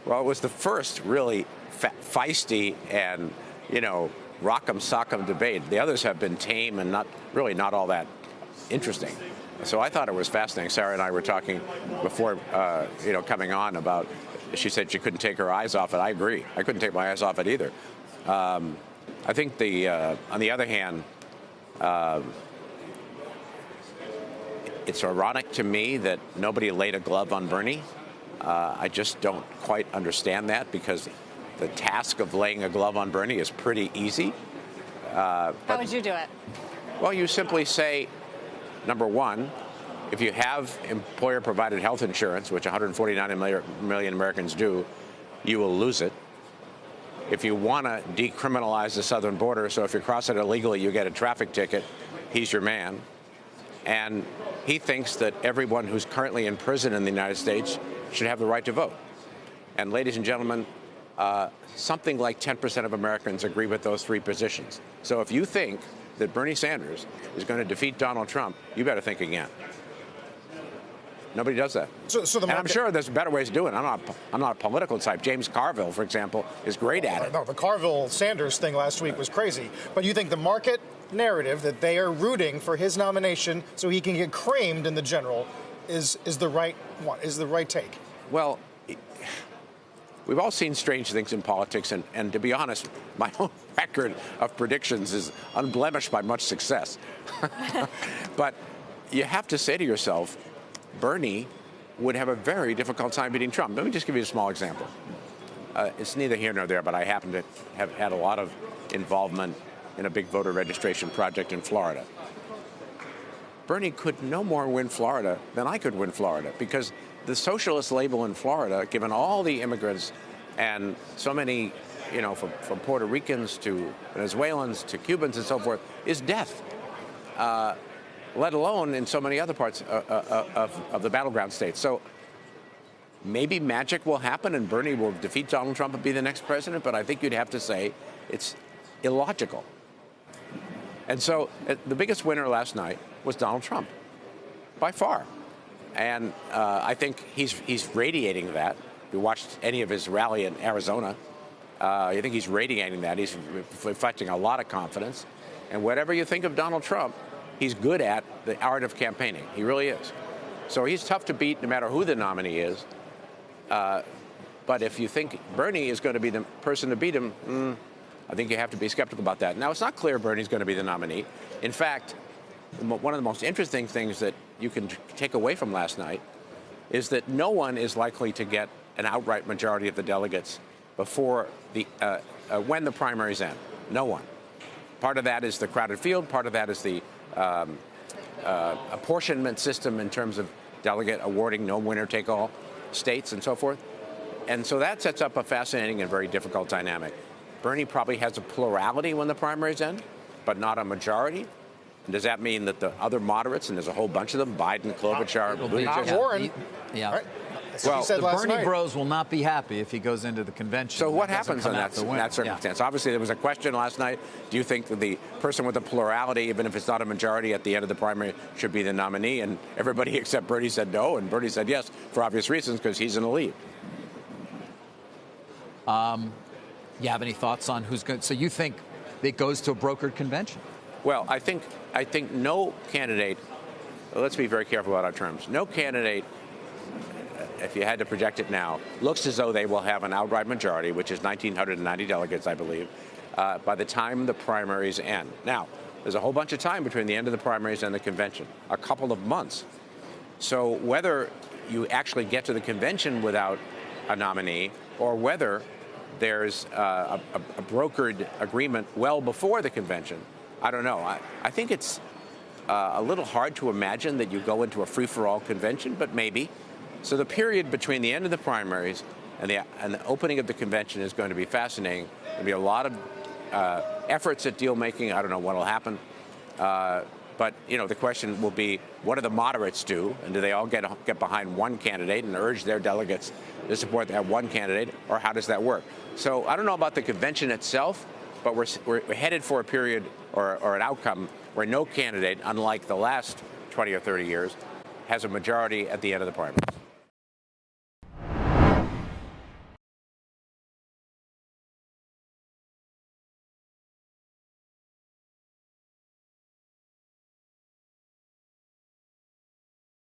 Well, it was the first really feisty and, rock'em sock'em debate. The others have been tame and not all that interesting. So I thought it was fascinating. Sarah and I were talking before, coming on about, she said she couldn't take her eyes off it. I agree. I couldn't take my eyes off it either. I think on the other hand, it's ironic to me that nobody laid a glove on Bernie. I just don't quite understand that, because the task of laying a glove on Bernie is pretty easy. How would you do it? Well, you simply say, number one, if you have employer-provided health insurance, which 149 million Americans do, you will lose it. If you want to decriminalize the southern border, so if you cross it illegally, you get a traffic ticket, he's your man. And he thinks that everyone who's currently in prison in the United States should have the right to vote. And ladies and gentlemen, something like 10% of Americans agree with those three positions. So if you think that Bernie Sanders is going to defeat Donald Trump, you better think again. Nobody does that. And I'm sure there's better ways to do it. I'm not a political type. James Carville, for example, is great at it. No, the Carville-Sanders thing last week was crazy. But you think the market narrative that they are rooting for his nomination so he can get creamed in the general is the right one, is the right take? Well, we've all seen strange things in politics, and to be honest, my own record of predictions is unblemished by much success. But you have to say to yourself, Bernie would have a very difficult time beating Trump. Let me just give you a small example. It's neither here nor there, but I happen to have had a lot of involvement in a big voter registration project in Florida. Bernie could no more win Florida than I could win Florida, because the socialist label in Florida, given all the immigrants and so many, from Puerto Ricans to Venezuelans to Cubans and so forth, is death. Let alone in so many other parts of the battleground states. So maybe magic will happen and Bernie will defeat Donald Trump and be the next president, but I think you'd have to say it's illogical. And so the biggest winner last night was Donald Trump, by far. And I think he's radiating that. If you watched any of his rally in Arizona, I think he's radiating that. He's reflecting a lot of confidence. And whatever you think of Donald Trump, he's good at the art of campaigning. He really is. So he's tough to beat no matter who the nominee is. But if you think Bernie is going to be the person to beat him, I think you have to be skeptical about that. Now, it's not clear Bernie's going to be the nominee. In fact, one of the most interesting things that you can take away from last night is that no one is likely to get an outright majority of the delegates before when the primaries end. No one. Part of that is the crowded field. Part of that is the apportionment system in terms of delegate awarding, no winner-take-all states and so forth. And so that sets up a fascinating and very difficult dynamic. Bernie probably has a plurality when the primaries end, but not a majority. And does that mean that the other moderates, and there's a whole bunch of them, Biden, Klobuchar, Buttigieg, Warren, yeah. Right? Well, the Bernie bros will not be happy if he goes into the convention. So what happens in that circumstance? Yeah. Obviously, there was a question last night. Do you think that the person with the plurality, even if it's not a majority at the end of the primary, should be the nominee? And everybody except Bernie said no, and Bernie said yes, for obvious reasons, because he's in the lead. You have any thoughts on who's going? So you think it goes to a brokered convention? Well, I think no candidate. Let's be very careful about our terms. No candidate, if you had to project it now, looks as though they will have an outright majority, which is 1,990 delegates, I believe, by the time the primaries end. Now, there's a whole bunch of time between the end of the primaries and the convention, a couple of months. So whether you actually get to the convention without a nominee, or whether there's a brokered agreement well before the convention, I don't know. I think it's a little hard to imagine that you go into a free-for-all convention, but maybe. So the period between the end of the primaries and the opening of the convention is going to be fascinating. There'll be a lot of efforts at deal-making. I don't know what will happen. But, the question will be, what do the moderates do? And do they all get behind one candidate and urge their delegates to support that one candidate? Or how does that work? So I don't know about the convention itself, but we're headed for a period or an outcome where no candidate, unlike the last 20 or 30 years, has a majority at the end of the primary.